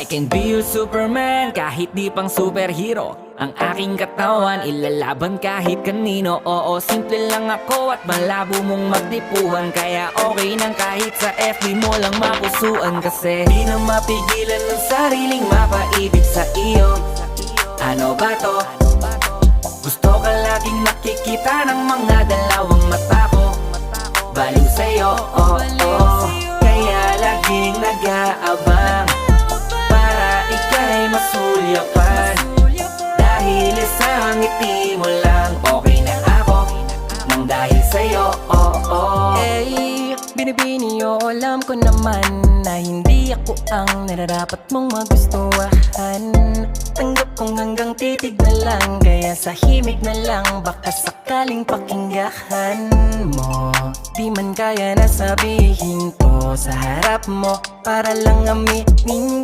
I can be your Superman kahit di pang superhero. Ang aking katawan ilalaban kahit kanino. Oo, simple lang ako at malabo mong magtipuhan. Kaya okay nang kahit sa FB mo lang mapusuan. Kasi di na mapigilan ng sariling mapaibig sa iyo. Ano ba to? Gusto ka laging nakikita ng mga dalawang mata ko. Baliw sa'yo, oh, oh. Kaya laging nag-aabang para ika'y masulyapan. Dahil isang ngiti mo lang, okay na ako nang dahil sa'yo, oh, oh. Hey, binibini o alam ko naman na hindi ako ang nararapat mong magustuhan. Tanggap kong hanggang titig na lang, kaya sa himig na lang baka sakaling pakinggan mo. Di man kaya na sabihin ko sa harap mo para lang aminin